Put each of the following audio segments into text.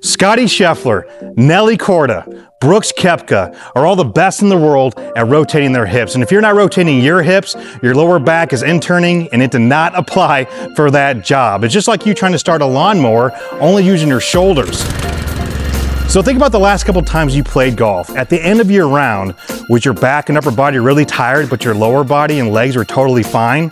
Scottie Scheffler, Nelly Korda, Brooks Koepka are all the best in the world at rotating their hips. And if you're not rotating your hips, your lower back is interning and it did not apply for that job. It's just like you trying to start a lawnmower only using your shoulders. So think about the last couple times you played golf. At the end of your round, was your back and upper body really tired, but your lower body and legs were totally fine?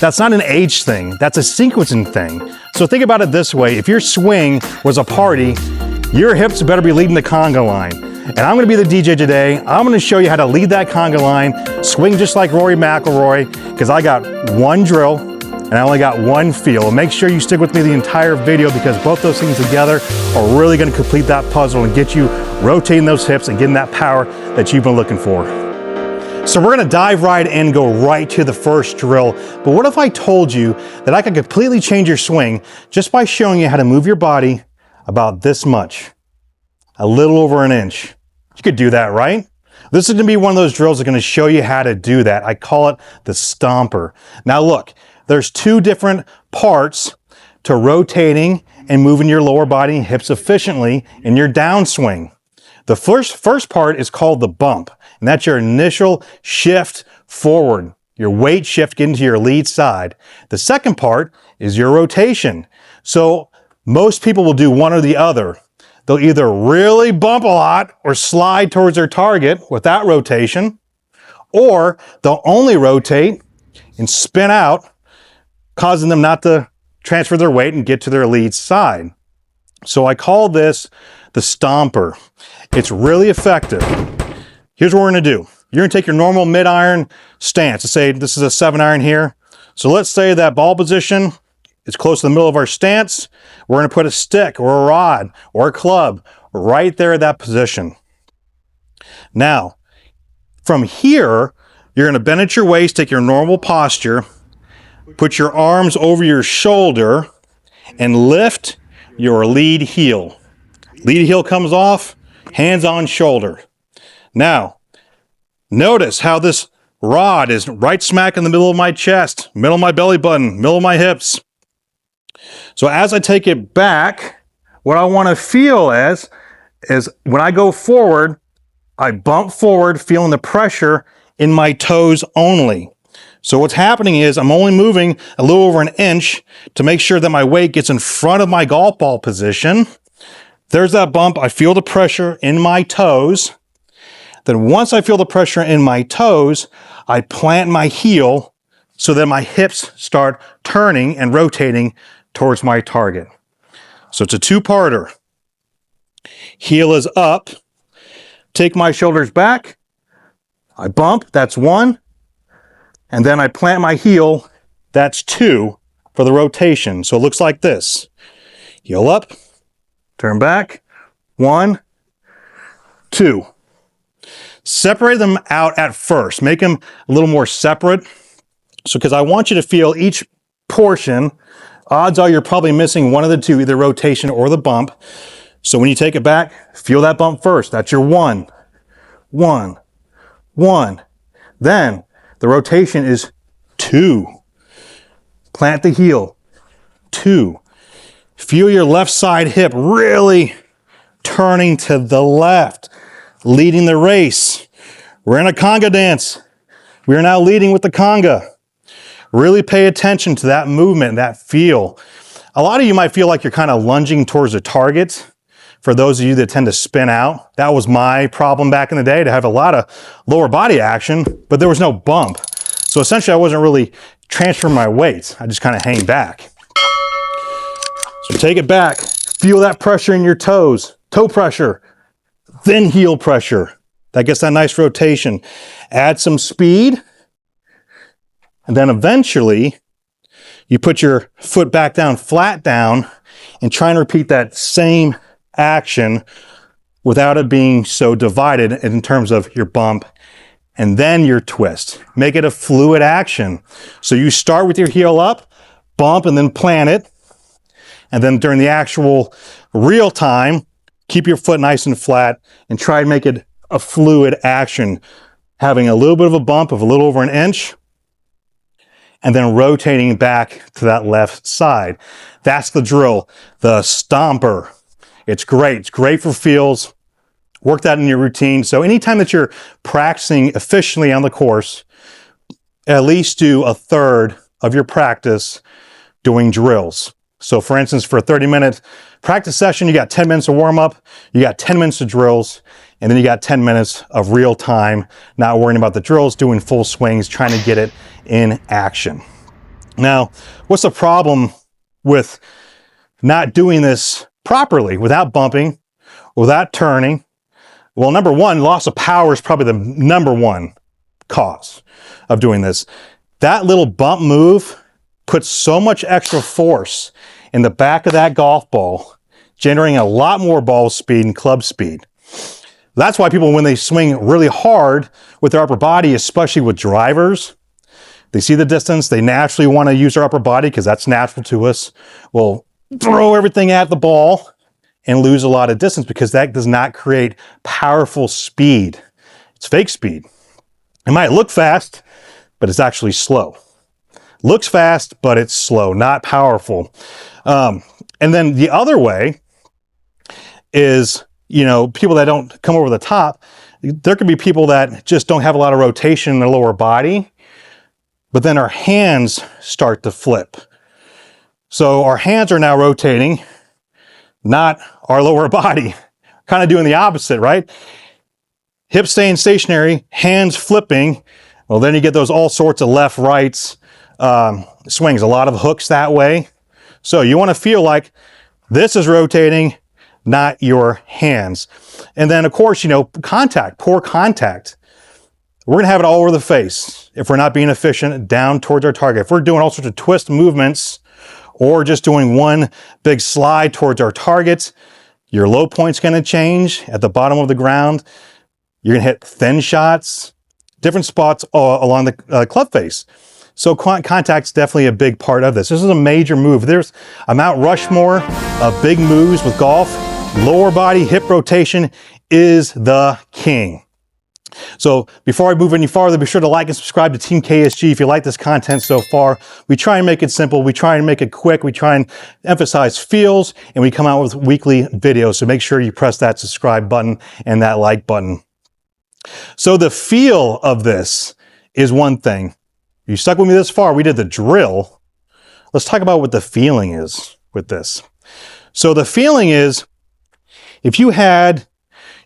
That's not an age thing, that's a sequencing thing. So think about it this way, if your swing was a party, your hips better be leading the conga line. And I'm gonna be the DJ today. I'm gonna show you how to lead that conga line, swing just like Rory McIlroy, because I got one drill and I only got one feel. And make sure you stick with me the entire video because both those things together are really gonna complete that puzzle and get you rotating those hips and getting that power that you've been looking for. So we're gonna dive right in and go right to the first drill. But what if I told you that I could completely change your swing just by showing you how to move your body about this much, a little over an inch? You could do that, right? This is gonna be one of those drills that's gonna show you how to do that. I call it the Stomper. Now look, there's two different parts to rotating and moving your lower body and hips efficiently in your downswing. The first part is called the bump, and that's your initial shift forward, your weight shift into your lead side. The second part is your rotation. So most people will do one or the other. They'll either really bump a lot or slide towards their target without rotation, or they'll only rotate and spin out, causing them not to transfer their weight and get to their lead side. So I call this the Stomper. It's really effective. Here's what we're gonna do. You're gonna take your normal mid-iron stance. Let's say this is a 7-iron here. So let's say that ball position is close to the middle of our stance. We're gonna put a stick or a rod or a club right there at that position. Now, from here, you're gonna bend at your waist, take your normal posture, put your arms over your shoulder, and lift your lead heel. Lead heel comes off, hands on shoulder. Now, notice how this rod is right smack in the middle of my chest, middle of my belly button, middle of my hips. So as I take it back, what I want to feel is when I go forward, I bump forward, feeling the pressure in my toes only. So what's happening is I'm only moving a little over an inch to make sure that my weight gets in front of my golf ball position. There's that bump. I feel the pressure in my toes. Then once I feel the pressure in my toes, I plant my heel so that my hips start turning and rotating towards my target. So it's a two-parter. Heel is up. Take my shoulders back. I bump, that's one. And then I plant my heel, that's two for the rotation. So it looks like this. Heel up, turn back, 1, 2. Separate them out at first. Make them a little more separate. So because I want you to feel each portion, odds are you're probably missing one of the two, either rotation or the bump. So when you take it back, feel that bump first. That's your 1, 1, 1. Then the rotation is 2. Plant the heel, 2. Feel your left side hip really turning to the left, leading the race. We're in a conga dance. We are now leading with the conga. Really pay attention to that movement, that feel. A lot of you might feel like you're kind of lunging towards a target. For those of you that tend to spin out, that was my problem back in the day, to have a lot of lower body action, but there was no bump. So essentially I wasn't really transferring my weight. I just kind of hang back. So take it back, feel that pressure in your toes, toe pressure, then heel pressure. That gets that nice rotation. Add some speed, and then eventually you put your foot back down, flat down, and try and repeat that same action without it being so divided in terms of your bump and then your twist. Make it a fluid action. So you start with your heel up, bump, and then plant it. And then during the actual real time, keep your foot nice and flat and try to make it a fluid action, having a little bit of a bump of a little over an inch and then rotating back to that left side. That's the drill, the Stomper. It's great. It's great for feels. Work that in your routine. So anytime that you're practicing efficiently on the course, at least do a third of your practice doing drills. So for instance, for a 30-minute practice session, you got 10 minutes of warm up, you got 10 minutes of drills, and then you got 10 minutes of real time, not worrying about the drills, doing full swings, trying to get it in action. Now, what's the problem with not doing this properly, without bumping, without turning? Well, number one, loss of power is probably the number one cause of doing this. That little bump move puts so much extra force in the back of that golf ball, generating a lot more ball speed and club speed. That's why people, when they swing really hard with their upper body, especially with drivers, they see the distance, they naturally want to use their upper body because that's natural to us. We'll throw everything at the ball and lose a lot of distance because that does not create powerful speed. It's fake speed. It might look fast, but it's actually slow. Looks fast, but it's slow, not powerful. And then the other way is, you know, people that don't come over the top. There could be people that just don't have a lot of rotation in their lower body, but then our hands start to flip. So our hands are now rotating, not our lower body. Kind of doing the opposite, right? Hips staying stationary, hands flipping. Well, then you get those all sorts of left, rights, swings, a lot of hooks that way. So you want to feel like this is rotating, not your hands. And then of course, you know, contact, poor contact. We're going to have it all over the face if we're not being efficient down towards our target. If we're doing all sorts of twist movements or just doing one big slide towards our target, your low point's going to change at the bottom of the ground. You're going to hit thin shots, different spots along the club face. So contact's definitely a big part of this. This is a major move. There's a Mount Rushmore of big moves with golf. Lower body hip rotation is the king. So before I move any farther, be sure to like and subscribe to Team KSG if you like this content so far. We try and make it simple. We try and make it quick. We try and emphasize feels, and we come out with weekly videos. So make sure you press that subscribe button and that like button. So the feel of this is one thing. You stuck with me this far. We did the drill. Let's talk about what the feeling is with this. So the feeling is, if you had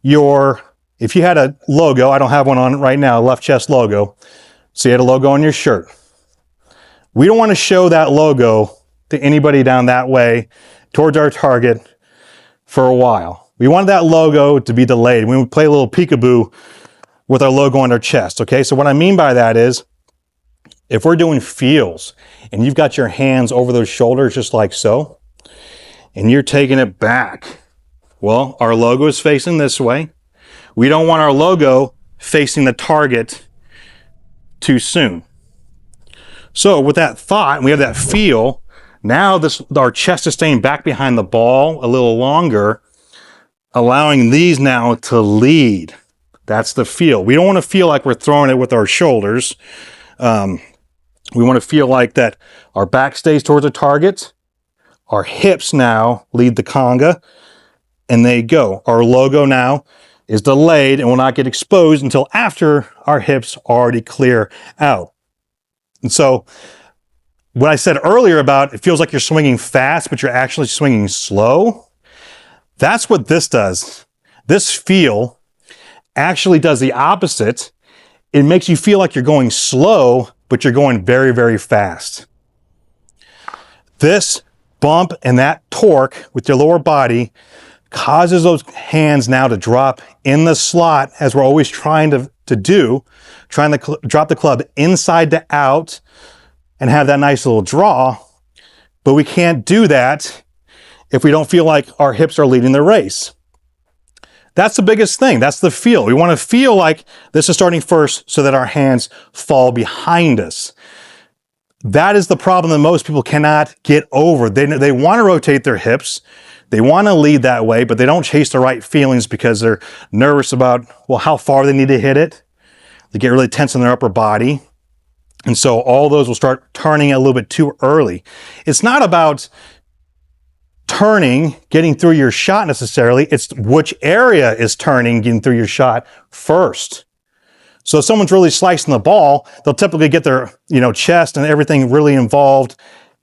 a logo, I don't have one on right now, left chest logo. So you had a logo on your shirt. We don't want to show that logo to anybody down that way towards our target for a while. We want that logo to be delayed. We would play a little peekaboo with our logo on our chest, okay? So what I mean by that is, if we're doing feels and you've got your hands over those shoulders just like so, and you're taking it back, well, our logo is facing this way. We don't want our logo facing the target too soon. So with that thought, and we have that feel, now our chest is staying back behind the ball a little longer, allowing these now to lead. That's the feel. We don't want to feel like we're throwing it with our shoulders. We want to feel like that our back stays towards the target. Our hips now lead the conga, and they go. Our logo now is delayed and will not get exposed until after our hips already clear out. And so what I said earlier about it feels like you're swinging fast, but you're actually swinging slow, that's what this does. This feel actually does the opposite. It makes you feel like you're going slow, but you're going very, very fast. This bump and that torque with your lower body causes those hands now to drop in the slot, as we're always trying to drop the club inside to out and have that nice little draw. But we can't do that if we don't feel like our hips are leading the race. That's the biggest thing. That's the feel. We want to feel like this is starting first so that our hands fall behind us. That is the problem that most people cannot get over. They want to rotate their hips. They want to lead that way, but they don't chase the right feelings because they're nervous about, well, how far they need to hit it. They get really tense in their upper body. And so all those will start turning a little bit too early. It's not about turning, getting through your shot necessarily. It's which area is turning, getting through your shot first. So if someone's really slicing the ball, they'll typically get their, chest and everything really involved,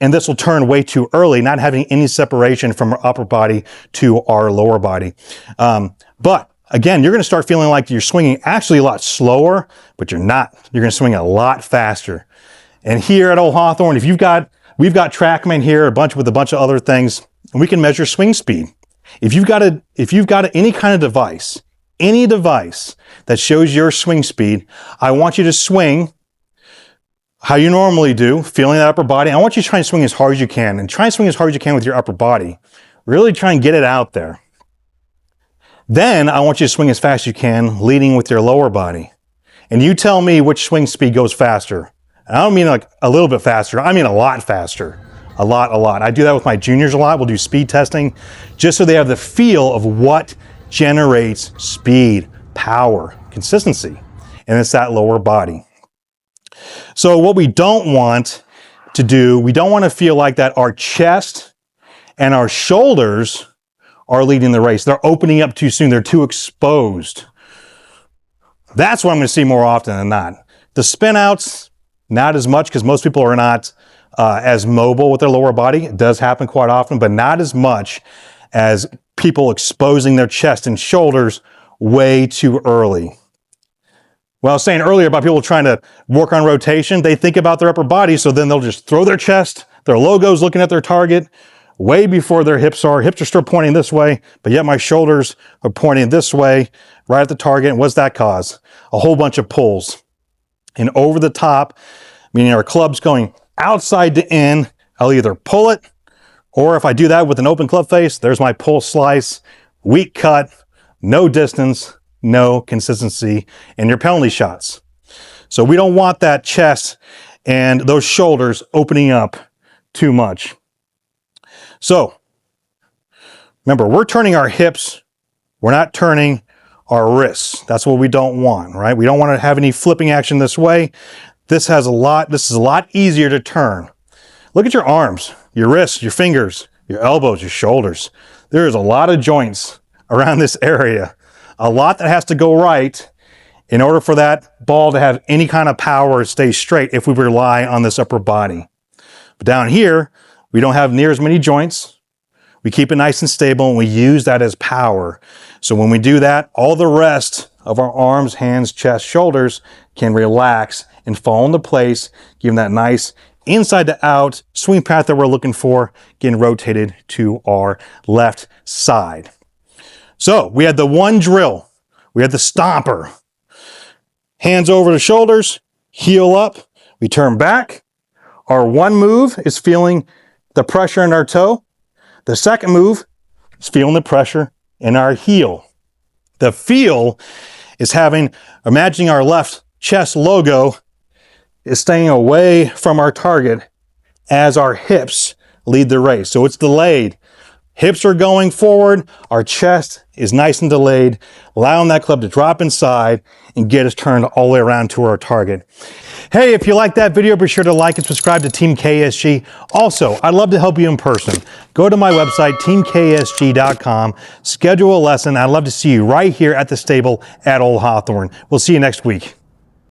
and this will turn way too early, not having any separation from our upper body to our lower body. But again, you're going to start feeling like you're swinging actually a lot slower, but you're not. You're going to swing a lot faster. And here at Old Hawthorne, we've got TrackMan here, with a bunch of other things, and we can measure swing speed. If you've got any kind of device, any device that shows your swing speed, I want you to swing how you normally do, feeling that upper body. I want you to try and swing as hard as you can, and try and swing as hard as you can with your upper body. Really try and get it out there. Then I want you to swing as fast as you can, leading with your lower body. And you tell me which swing speed goes faster. And I don't mean like a little bit faster, I mean a lot faster. A lot. I do that with my juniors a lot. We'll do speed testing just so they have the feel of what generates speed, power, consistency, and it's that lower body. So what we don't want to do, we don't want to feel like that our chest and our shoulders are leading the race. They're opening up too soon. They're too exposed. That's what I'm going to see more often than not. The spin outs, not as much, because most people are not as mobile with their lower body. It does happen quite often, but not as much as people exposing their chest and shoulders way too early. Well, I was saying earlier about people trying to work on rotation, they think about their upper body, so then they'll just throw their chest, their logo's looking at their target, way before their hips are. Hips are still pointing this way, but yet my shoulders are pointing this way, right at the target. And what's that cause? A whole bunch of pulls. And over the top, meaning our club's going outside to in, I'll either pull it, or if I do that with an open club face, there's my pull slice, weak cut, no distance, no consistency in your penalty shots. So we don't want that chest and those shoulders opening up too much. So remember, we're turning our hips, we're not turning our wrists. That's what we don't want, right? We don't want to have any flipping action this way. This is a lot easier to turn. Look at your arms, your wrists, your fingers, your elbows, your shoulders. There's a lot of joints around this area. A lot that has to go right in order for that ball to have any kind of power or stay straight if we rely on this upper body. But down here, we don't have near as many joints. We keep it nice and stable, and we use that as power. So when we do that, all the rest of our arms, hands, chest, shoulders can relax and fall into place, giving that nice inside to out swing path that we're looking for, getting rotated to our left side. So we had the one drill. We had the stomper. Hands over the shoulders, heel up. We turn back. Our one move is feeling the pressure in our toe. The second move is feeling the pressure in our heel. The feel is imagining our left chest logo is staying away from our target as our hips lead the race. So it's delayed. Hips are going forward. Our chest is nice and delayed, allowing that club to drop inside and get us turned all the way around to our target. Hey, if you like that video, be sure to like and subscribe to Team KSG. Also, I'd love to help you in person. Go to my website, 𝐸𝐵𝐾.com, schedule a lesson. I'd love to see you right here at the stable at Old Hawthorne. We'll see you next week.